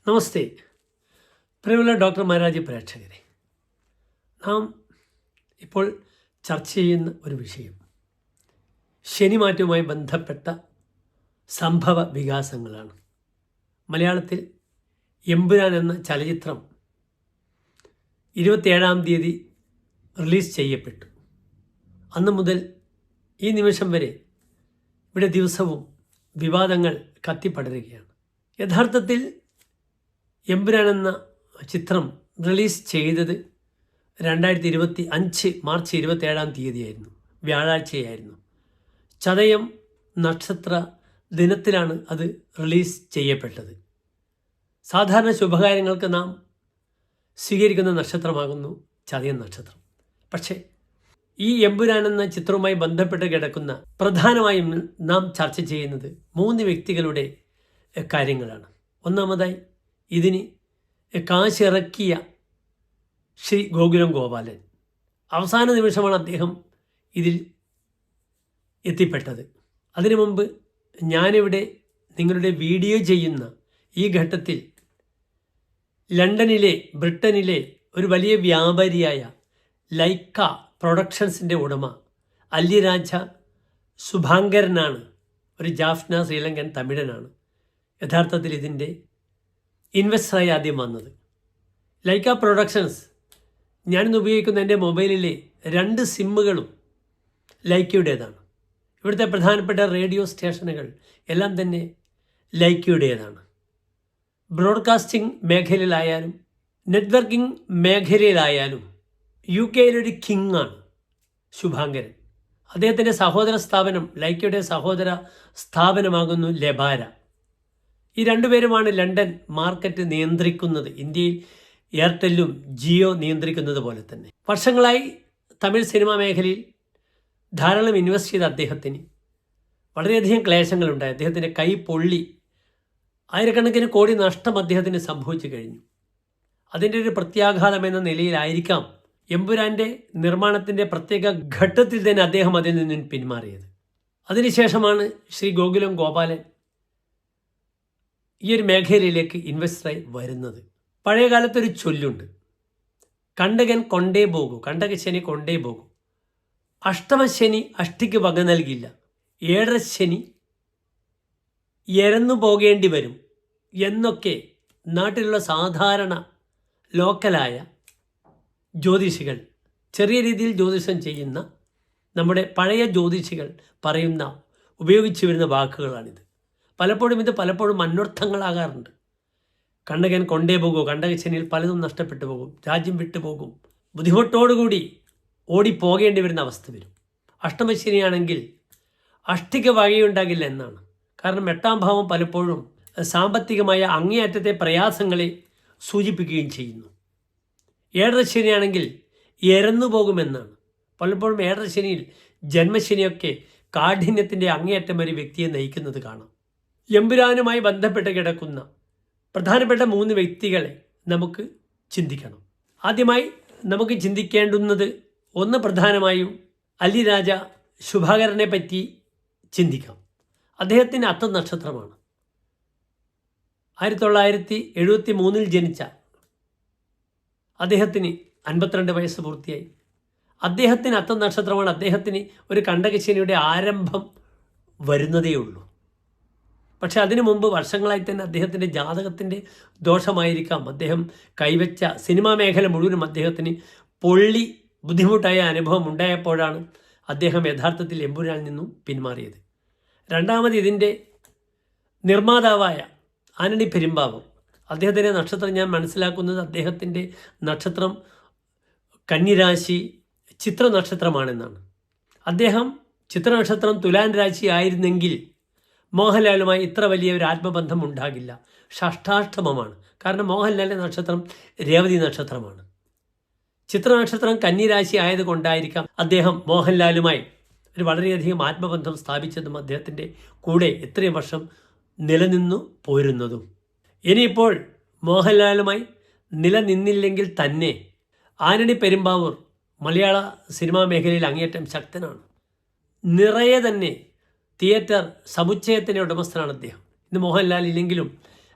നമസ്തേ, പ്രിയമുള്ള ഡോക്ടർ മാരാജി പ്രേക്ഷകരെ. നാം ഇപ്പോൾ ചർച്ച ചെയ്യുന്ന ഒരു വിഷയം ശനിമാറ്റവുമായി ബന്ധപ്പെട്ട സംഭവ വികാസങ്ങളാണ്. മലയാളത്തിൽ എമ്പുരാൻ എന്ന ചലച്ചിത്രം 27-ാം തീയതി റിലീസ് ചെയ്യപ്പെട്ടു. അന്നു മുതൽ ഈ നിമിഷം വരെ ഇവിടെ ദിവസവും വിവാദങ്ങൾ കത്തിപ്പടരുകയാണ്. യഥാർത്ഥത്തിൽ എമ്പുരാൻ എന്ന ചിത്രം റിലീസ് ചെയ്തത് 2025 മാർച്ച് 27-ാം തീയതിയായിരുന്നു, വ്യാഴാഴ്ചയായിരുന്നു. ചതയം നക്ഷത്ര ദിനത്തിലാണ് അത് റിലീസ് ചെയ്യപ്പെട്ടത്. സാധാരണ ശുഭകാര്യങ്ങൾക്ക് നാം സ്വീകരിക്കുന്ന നക്ഷത്രമാകുന്നു ചതയം നക്ഷത്രം. പക്ഷേ ഈ എമ്പുരാൻ എന്ന ചിത്രവുമായി ബന്ധപ്പെട്ട് കിടക്കുന്ന പ്രധാനമായും നാം ചർച്ച ചെയ്യുന്നത് 3 വ്യക്തികളുടെ കാര്യങ്ങളാണ്. ഒന്നാമതായി ഇതിന് കാശിറക്കിയ ശ്രീ ഗോകുലം ഗോപാലൻ. അവസാന നിമിഷമാണ് അദ്ദേഹം ഇതിൽ എത്തിപ്പെട്ടത്. അതിനു മുമ്പ് ഞാനിവിടെ നിങ്ങളുടെ വീഡിയോ ചെയ്യുന്ന ഈ ഘട്ടത്തിൽ ബ്രിട്ടനിലെ ഒരു വലിയ വ്യാപാരിയായ ലൈക്ക പ്രൊഡക്ഷൻസിൻ്റെ ഉടമ അല്ലിരാജ സുഭാങ്കരനാണ്. ഒരു ജാഫ്ന ശ്രീലങ്കൻ തമിഴനാണ് യഥാർത്ഥത്തിൽ ഇതിൻ്റെ ഇൻവെസ്റ്ററായി ആദ്യം വന്നത്. ലൈക്ക പ്രൊഡക്ഷൻസ്, ഞാനിന്ന് ഉപയോഗിക്കുന്ന എൻ്റെ മൊബൈലിലെ 2 സിമ്മുകളും ലൈക്കയുടേതാണ്. ഇവിടുത്തെ പ്രധാനപ്പെട്ട റേഡിയോ സ്റ്റേഷനുകൾ എല്ലാം തന്നെ ലൈക്കയുടേതാണ്. Broadcasting മേഖലയിലായാലും networking മേഖലയിലായാലും UK-യിലൊരു കിങ്ങാണ് ശുഭാങ്കരൻ. അദ്ദേഹത്തിൻ്റെ സഹോദര സ്ഥാപനം, ലൈക്കയുടെ സഹോദര സ്ഥാപനമാകുന്നു ലെബാര. ഈ 2 പേരുമാണ് ലണ്ടൻ മാർക്കറ്റ് നിയന്ത്രിക്കുന്നത്. ഇന്ത്യയിൽ എയർടെല്ലും ജിയോ നിയന്ത്രിക്കുന്നത് പോലെ തന്നെ. വർഷങ്ങളായി തമിഴ് സിനിമാ മേഖലയിൽ ധാരാളം ഇൻവെസ്റ്റ് ചെയ്ത അദ്ദേഹത്തിന് വളരെയധികം ക്ലേശങ്ങളുണ്ടായി. അദ്ദേഹത്തിൻ്റെ കൈ പൊള്ളി, ആയിരക്കണക്കിന് കോടി നഷ്ടം അദ്ദേഹത്തിന് സംഭവിച്ചു കഴിഞ്ഞു. അതിൻ്റെ ഒരു പ്രത്യാഘാതം എന്ന നിലയിലായിരിക്കാം എമ്പുരാൻ്റെ നിർമ്മാണത്തിൻ്റെ പ്രത്യേക ഘട്ടത്തിൽ തന്നെ അദ്ദേഹം അതിൽ നിന്നും പിന്മാറിയത്. അതിനുശേഷമാണ് ശ്രീ ഗോകുലം ഗോപാലൻ ഈ ഒരു മേഖലയിലേക്ക് ഇൻവെസ്റ്ററായി വരുന്നത്. പഴയ കാലത്തൊരു ചൊല്ലുണ്ട്, കണ്ടകൻ കൊണ്ടേ പോകൂ, കണ്ടകശനി കൊണ്ടേ പോകൂ, അഷ്ടമശനി അഷ്ടിക്ക് വക നൽകില്ല, 7ര ശനി എരന്നു പോകേണ്ടി വരും എന്നൊക്കെ നാട്ടിലുള്ള സാധാരണ ലോക്കലായ ജ്യോതിഷികൾ, ചെറിയ രീതിയിൽ ജ്യോതിഷം ചെയ്യുന്ന നമ്മുടെ പഴയ ജ്യോതിഷികൾ ഉപയോഗിച്ചു വരുന്ന വാക്കുകളാണിത്. പലപ്പോഴും അന്വർത്ഥങ്ങളാകാറുണ്ട്. കണ്ടകൻ കൊണ്ടേ പോകൂ, കണ്ടകശനിയിൽ പലതും നഷ്ടപ്പെട്ടു പോകും, രാജ്യം വിട്ടുപോകും, ബുദ്ധിമുട്ടോടുകൂടി ഓടിപ്പോകേണ്ടി വരുന്ന അവസ്ഥ വരും. അഷ്ടമശനിയാണെങ്കിൽ അഷ്ടിക വകയുണ്ടാകില്ല എന്നാണ്. കാരണം 8-ാം ഭാവം പലപ്പോഴും സാമ്പത്തികമായ അങ്ങേയറ്റത്തെ പ്രയാസങ്ങളെ സൂചിപ്പിക്കുകയും ചെയ്യുന്നു. 7ര ശനിയാണെങ്കിൽ എരന്നു പോകുമെന്നാണ്. പലപ്പോഴും 7ര ശനിയിൽ ജന്മശനിയൊക്കെ കാഠിന്യത്തിൻ്റെ അങ്ങേയറ്റം ഒരു വ്യക്തിയെ നയിക്കുന്നത് കാണാം. എമ്പുരാനുമായി ബന്ധപ്പെട്ട് കിടക്കുന്ന പ്രധാനപ്പെട്ട 3 വ്യക്തികളെ നമുക്ക് ചിന്തിക്കണം. ആദ്യമായി നമുക്ക് ചിന്തിക്കേണ്ടുന്നത് ഒന്ന് പ്രധാനമായും അല്ലിരാജ ശുഭാകരനെ പറ്റി ചിന്തിക്കാം. അദ്ദേഹത്തിന് അത്തം നക്ഷത്രമാണ്. 1973 ജനിച്ച അദ്ദേഹത്തിന് 52 വയസ്സ് പൂർത്തിയായി. അദ്ദേഹത്തിന് അത്തം നക്ഷത്രമാണ്. അദ്ദേഹത്തിന് ഒരു കണ്ടകശനിയുടെ ആരംഭം വരുന്നതേ ഉള്ളൂ. പക്ഷെ അതിനു മുമ്പ് വർഷങ്ങളായി തന്നെ അദ്ദേഹത്തിൻ്റെ ജാതകത്തിൻ്റെ ദോഷമായിരിക്കാം അദ്ദേഹം കൈവച്ച സിനിമാ മേഖല മുഴുവനും അദ്ദേഹത്തിന് പൊള്ളി ബുദ്ധിമുട്ടായ അനുഭവം ഉണ്ടായപ്പോഴാണ് അദ്ദേഹം യഥാർത്ഥത്തിൽ എമ്പുരാനിൽ നിന്നും പിന്മാറിയത്. രണ്ടാമത് ഇതിൻ്റെ നിർമ്മാതാവായ ആന്റണി പെരുമ്പാവൂർ, അദ്ദേഹത്തിൻ്റെ നക്ഷത്രം ഞാൻ മനസ്സിലാക്കുന്നത് അദ്ദേഹത്തിൻ്റെ നക്ഷത്രം കന്നിരാശി ചിത്ര നക്ഷത്രമാണെന്നാണ്. അദ്ദേഹം ചിത്രനക്ഷത്രം തുലാൻ രാശി ആയിരുന്നെങ്കിൽ മോഹൻലാലുമായി ഇത്ര വലിയ ഒരു ആത്മബന്ധം ഉണ്ടാകില്ല. ഷഷ്ടാഷ്ടമമാണ്. കാരണം മോഹൻലാലിൻ്റെ നക്ഷത്രം രേവതി നക്ഷത്രമാണ്. ചിത്രനക്ഷത്രം കന്നിരാശി ആയതുകൊണ്ടായിരിക്കാം അദ്ദേഹം മോഹൻലാലുമായി ഒരു വളരെയധികം ആത്മബന്ധം സ്ഥാപിച്ചതും അദ്ദേഹത്തിൻ്റെ കൂടെ ഇത്രയും വർഷം നിലനിന്നു പോരുന്നതും. ഇനിയിപ്പോൾ മോഹൻലാലുമായി നിലനിന്നില്ലെങ്കിൽ തന്നെ ആന്റണി പെരുമ്പാവൂർ മലയാള സിനിമാ മേഖലയിൽ അങ്ങേയറ്റം ശക്തനാണ്. നിറയെ തന്നെ തിയേറ്റർ സമുച്ചയത്തിൻ്റെ ഉടമസ്ഥനാണ് അദ്ദേഹം. ഇന്ന് മോഹൻലാൽ ഇല്ലെങ്കിലും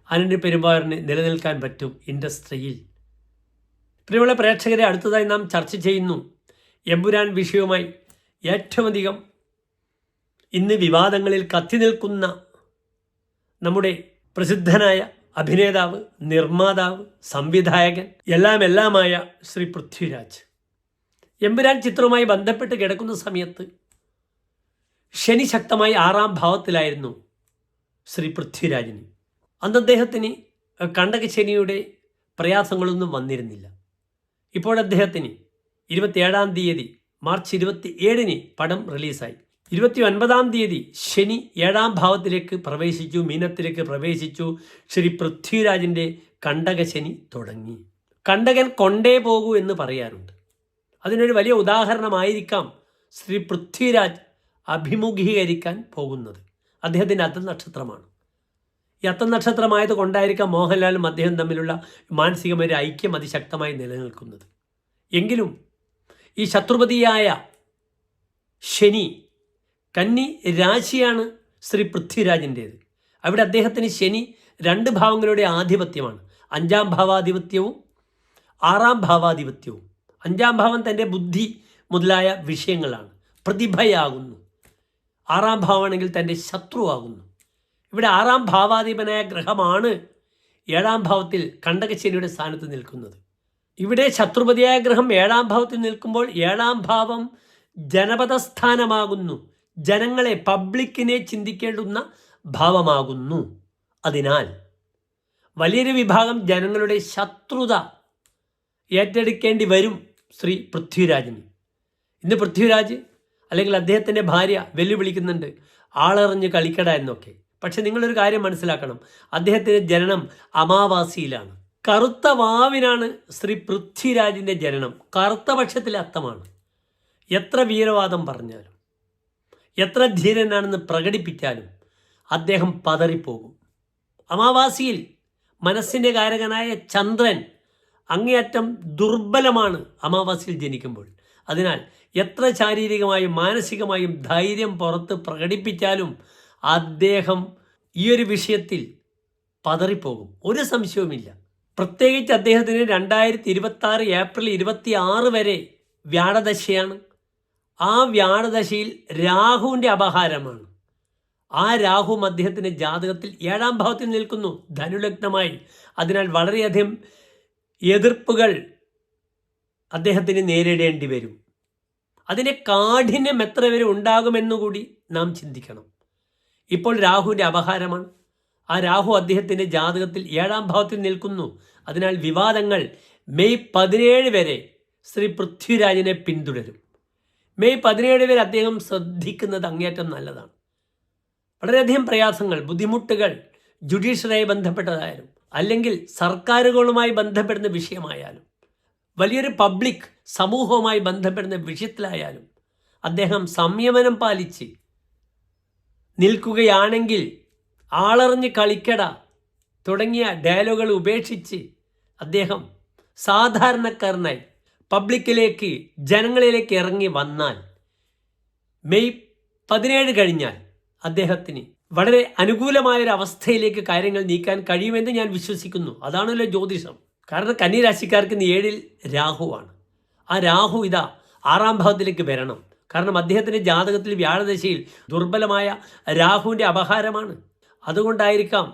അനന്യ പെരുമ്പാവൂരിന് നിലനിൽക്കാൻ പറ്റും ഇൻഡസ്ട്രിയിൽ? പ്രിയമുള്ള പ്രേക്ഷകരെ, അടുത്തതായി നാം ചർച്ച ചെയ്യുന്നു എമ്പുരാൻ വിഷയവുമായി ഏറ്റവും അധികം ഇന്ന് വിവാദങ്ങളിൽ കത്തി നിൽക്കുന്ന നമ്മുടെ പ്രസിദ്ധനായ അഭിനേതാവ്, നിർമ്മാതാവ്, സംവിധായകൻ എല്ലാമായ ശ്രീ പൃഥ്വിരാജ്. എമ്പുരാൻ ചിത്രവുമായി ബന്ധപ്പെട്ട് കിടക്കുന്ന സമയത്ത് ശനി ശക്തമായി 6-ാം ഭാവത്തിലായിരുന്നു ശ്രീ പൃഥ്വിരാജിന്. അന്ന് അദ്ദേഹത്തിന് കണ്ടകശനിയുടെ പ്രയാസങ്ങളൊന്നും വന്നിരുന്നില്ല. ഇപ്പോൾ അദ്ദേഹത്തിന് 27-ാം തീയതി മാർച്ച് 27-ന് പടം റിലീസായി. 29-ാം തീയതി ശനി 7-ാം ഭാവത്തിലേക്ക് പ്രവേശിച്ചു, മീനത്തിലേക്ക് പ്രവേശിച്ചു. ശ്രീ പൃഥ്വിരാജിൻ്റെ കണ്ടകശനി തുടങ്ങി. കണ്ടകൻ കൊണ്ടേ പോകൂ എന്ന് പറയാറുണ്ട്. അതിനൊരു വലിയ ഉദാഹരണമായിരിക്കാം ശ്രീ പൃഥ്വിരാജ് അഭിമുഖീകരിക്കാൻ പോകുന്നത്. അദ്ദേഹത്തിൻ്റെ അത്തനക്ഷത്രമാണ്. ഈ അത്തനക്ഷത്രമായത് കൊണ്ടായിരിക്കാം മോഹൻലാലും അദ്ദേഹം തമ്മിലുള്ള മാനസികമായ ഐക്യം അതിശക്തമായി നിലനിൽക്കുന്നത്. എങ്കിലും ഈ ശത്രുപതിയായ ശനി കന്നി രാശിയാണ് ശ്രീ പൃഥ്വിരാജിൻ്റേത്. അവിടെ അദ്ദേഹത്തിന് ശനി 2 ഭാവങ്ങളുടെ ആധിപത്യമാണ്. 5-ാം ഭാവാധിപത്യവും 6-ാം ഭാവാധിപത്യവും. 5-ാം ഭാവം തൻ്റെ ബുദ്ധി മുതലായ വിഷയങ്ങളാണ്, പ്രതിഭയാകുന്നു. 6-ാം ഭാവമാണെങ്കിൽ തൻ്റെ ശത്രുവാകുന്നു. ഇവിടെ 6-ാം ഭാവാധിപനായ ഗ്രഹമാണ് 7-ാം ഭാവത്തിൽ കണ്ടകശനിയുടെ സ്ഥാനത്ത് നിൽക്കുന്നത്. ഇവിടെ ശത്രുപതിയായ ഗ്രഹം 7-ാം ഭാവത്തിൽ നിൽക്കുമ്പോൾ 7-ാം ഭാവം ജനപദസ്ഥാനമാകുന്നു. ജനങ്ങളെ, പബ്ലിക്കിനെ ചിന്തിക്കേണ്ടുന്ന ഭാവമാകുന്നു. അതിനാൽ വലിയൊരു വിഭാഗം ജനങ്ങളുടെ ശത്രുത ഏറ്റെടുക്കേണ്ടി വരും ശ്രീ പൃഥ്വിരാജിന്. ഇന്ന് പൃഥ്വിരാജ് അല്ലെങ്കിൽ അദ്ദേഹത്തിൻ്റെ ഭാര്യ വെല്ലുവിളിക്കുന്നുണ്ട്, ആളെറിഞ്ഞ് കളിക്കട എന്നൊക്കെ. പക്ഷെ നിങ്ങളൊരു കാര്യം മനസ്സിലാക്കണം, അദ്ദേഹത്തിൻ്റെ ജനനം അമാവാസിയിലാണ്. കറുത്ത വാവിനാണ് ശ്രീ പൃഥ്വിരാജിൻ്റെ ജനനം. കറുത്ത പക്ഷത്തിലെ അത്തമാണ്. എത്ര വീരവാദം പറഞ്ഞാലും, എത്ര ധീരനാണെന്ന് പ്രകടിപ്പിച്ചാലും അദ്ദേഹം പതറിപ്പോകും. അമാവാസിയിൽ മനസ്സിൻ്റെ കാരകനായ ചന്ദ്രൻ അങ്ങേയറ്റം ദുർബലമാണ് അമാവാസിയിൽ ജനിക്കുമ്പോൾ. അതിനാൽ എത്ര ശാരീരികമായും മാനസികമായും ധൈര്യം പുറത്ത് പ്രകടിപ്പിച്ചാലും അദ്ദേഹം ഈ ഒരു വിഷയത്തിൽ പതറിപ്പോകും, ഒരു സംശയവുമില്ല. പ്രത്യേകിച്ച് അദ്ദേഹത്തിന് 2026 ഏപ്രിൽ 26 വരെ വ്യാഴദശയാണ്. ആ വ്യാഴദശയിൽ രാഹുവിൻ്റെ അപഹാരമാണ്. ആ രാഹു അദ്ദേഹത്തിൻ്റെ ജാതകത്തിൽ 7-ാം ഭാവത്തിൽ നിൽക്കുന്നു, ധനുലഗ്നമായി. അതിനാൽ വളരെയധികം എതിർപ്പുകൾ അദ്ദേഹത്തിന് നേരിടേണ്ടി വരും. അതിൻ്റെ കാഠിന്യം എത്ര വരെ ഉണ്ടാകുമെന്നുകൂടി നാം ചിന്തിക്കണം. ഇപ്പോൾ രാഹുവിൻ്റെ അപഹാരമാണ്. ആ രാഹു അദ്ദേഹത്തിൻ്റെ ജാതകത്തിൽ 7-ാം ഭാവത്തിൽ നിൽക്കുന്നു. അതിനാൽ വിവാദങ്ങൾ മെയ് 17 വരെ ശ്രീ പൃഥ്വിരാജിനെ പിന്തുടരും. മെയ് 17 വരെ അദ്ദേഹം ശ്രദ്ധിക്കുന്നത് അങ്ങേയറ്റം നല്ലതാണ്. വളരെയധികം പ്രയാസങ്ങൾ, ബുദ്ധിമുട്ടുകൾ ജുഡീഷ്യറിയായി ബന്ധപ്പെട്ടതായാലും അല്ലെങ്കിൽ സർക്കാരുകളുമായി ബന്ധപ്പെടുന്ന വിഷയമായാലും വലിയൊരു പബ്ലിക് സമൂഹവുമായി ബന്ധപ്പെടുന്ന വിഷയത്തിലായാലും അദ്ദേഹം സംയമനം പാലിച്ച് നിൽക്കുകയാണെങ്കിൽ ആളറിഞ്ഞ് കളിക്കട തുടങ്ങിയ ഡയലോഗുകൾ ഉപേക്ഷിച്ച് അദ്ദേഹം സാധാരണക്കാരനായി പബ്ലിക്കിലേക്ക്, ജനങ്ങളിലേക്ക് ഇറങ്ങി വന്നാൽ മെയ് 17 കഴിഞ്ഞാൽ അദ്ദേഹത്തിന് വളരെ അനുകൂലമായൊരു അവസ്ഥയിലേക്ക് കാര്യങ്ങൾ നീക്കാൻ കഴിയുമെന്ന് ഞാൻ വിശ്വസിക്കുന്നു. അതാണല്ലോ ജ്യോതിഷം. കാരണം കന്നിരാശിക്കാർക്ക് 7-ൽ രാഹുവാണ്. ആ രാഹു ഇതാ 6-ാം ഭാവത്തിലേക്ക് വരണം. കാരണം അദ്ദേഹത്തിൻ്റെ ജാതകത്തിൽ വ്യാഴദശയിൽ ദുർബലമായ രാഹുവിൻ്റെ അപഹാരമാണ്. അതുകൊണ്ടായിരിക്കാം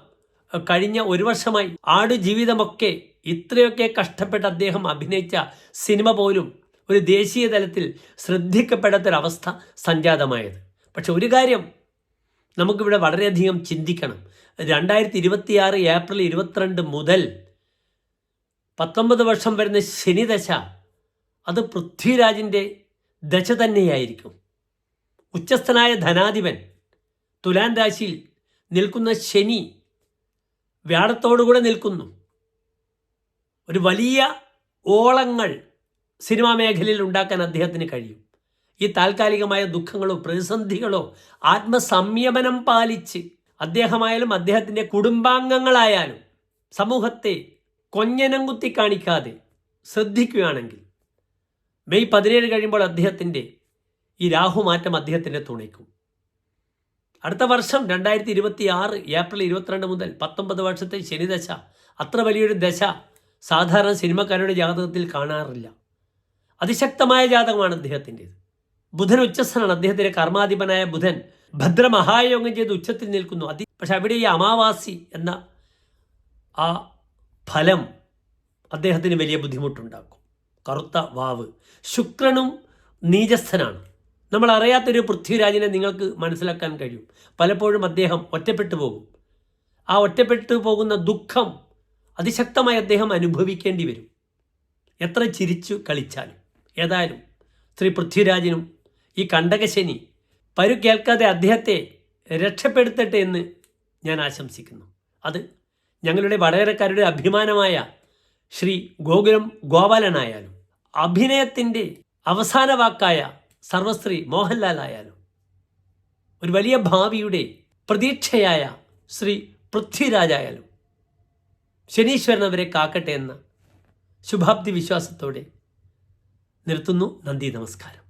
കഴിഞ്ഞ 1 വർഷമായി ആടുജീവിതമൊക്കെ ഇത്രയൊക്കെ കഷ്ടപ്പെട്ട് അദ്ദേഹം അഭിനയിച്ച സിനിമ പോലും ഒരു ദേശീയ തലത്തിൽ ശ്രദ്ധിക്കപ്പെടാത്തൊരവസ്ഥ സംജാതമായത്. പക്ഷെ ഒരു കാര്യം നമുക്കിവിടെ വളരെയധികം ചിന്തിക്കണം. 2026 ഏപ്രിൽ 22 മുതൽ 19 വർഷം വരുന്ന ശനിദശ, അത് പൃഥ്വിരാജിൻ്റെ ദശ തന്നെയായിരിക്കും. ഉച്ചസ്ഥനായ ധനാധിപൻ തുലാൻ രാശിയിൽ നിൽക്കുന്ന ശനി വ്യാഴത്തോടുകൂടെ നിൽക്കുന്നു. ഒരു വലിയ ഓളങ്ങൾ സിനിമാ മേഖലയിൽ ഉണ്ടാക്കാൻ അദ്ദേഹത്തിന് കഴിയും. ഈ താൽക്കാലികമായ ദുഃഖങ്ങളോ പ്രതിസന്ധികളോ ആത്മസംയമനം പാലിച്ച് അദ്ദേഹമായാലും അദ്ദേഹത്തിൻ്റെ കുടുംബാംഗങ്ങളായാലും സമൂഹത്തെ കൊഞ്ഞനം കുത്തി കാണിക്കാതെ ശ്രദ്ധിക്കുകയാണെങ്കിൽ മെയ് 17 കഴിയുമ്പോൾ അദ്ദേഹത്തിൻ്റെ ഈ രാഹുമാറ്റം അദ്ദേഹത്തിൻ്റെ തുണയ്ക്കും. അടുത്ത വർഷം 2026 ഏപ്രിൽ 22 മുതൽ 19 വർഷത്തെ ശനിദശ, അത്ര വലിയൊരു ദശ സാധാരണ സിനിമക്കാരുടെ ജാതകത്തിൽ കാണാറില്ല. അതിശക്തമായ ജാതകമാണ് അദ്ദേഹത്തിൻ്റെത്. ബുധൻ ഉച്ചസ്ഥനാണ്. അദ്ദേഹത്തിൻ്റെ കർമാധിപനായ ബുധൻ ഭദ്രമഹായോഗം ചെയ്ത് ഉച്ചത്തിൽ നിൽക്കുന്നു. പക്ഷെ അവിടെ ഈ അമാവാസി എന്ന ആ ഫലം അദ്ദേഹത്തിന് വലിയ ബുദ്ധിമുട്ടുണ്ടാക്കും. കറുത്ത വാവ്. ശുക്രനും നീചസ്ഥനാണ്. നമ്മൾ അറിയാത്തൊരു പൃഥ്വിരാജിനെ നിങ്ങൾക്ക് മനസ്സിലാക്കാൻ കഴിയും. പലപ്പോഴും അദ്ദേഹം ഒറ്റപ്പെട്ടു പോകും. ആ ഒറ്റപ്പെട്ടു പോകുന്ന ദുഃഖം അതിശക്തമായി അദ്ദേഹം അനുഭവിക്കേണ്ടി വരും, എത്ര ചിരിച്ചു കളിച്ചാലും. ഏതായാലും ശ്രീ പൃഥ്വിരാജിനും ഈ കണ്ടകശനി പരുക്കേൽക്കാതെ അദ്ദേഹത്തെ രക്ഷപ്പെടുത്തട്ടെ എന്ന് ഞാൻ ആശംസിക്കുന്നു. അത് ഞങ്ങളുടെ വടകരക്കാരുടെ അഭിമാനമായ ശ്രീ ഗോകുലം ഗോപാലനായാലും, അഭിനയത്തിൻ്റെ അവസാന വാക്കായ സർവശ്രീ മോഹൻലാൽ ആയാലും, ഒരു വലിയ ഭാവിയുടെ പ്രതീക്ഷയായ ശ്രീ പൃഥ്വിരാജായാലും ശനീശ്വരൻ അവരെ കാക്കട്ടെ എന്ന ശുഭാപ്തി വിശ്വാസത്തോടെ നിർത്തുന്നു. നന്ദി, നമസ്കാരം.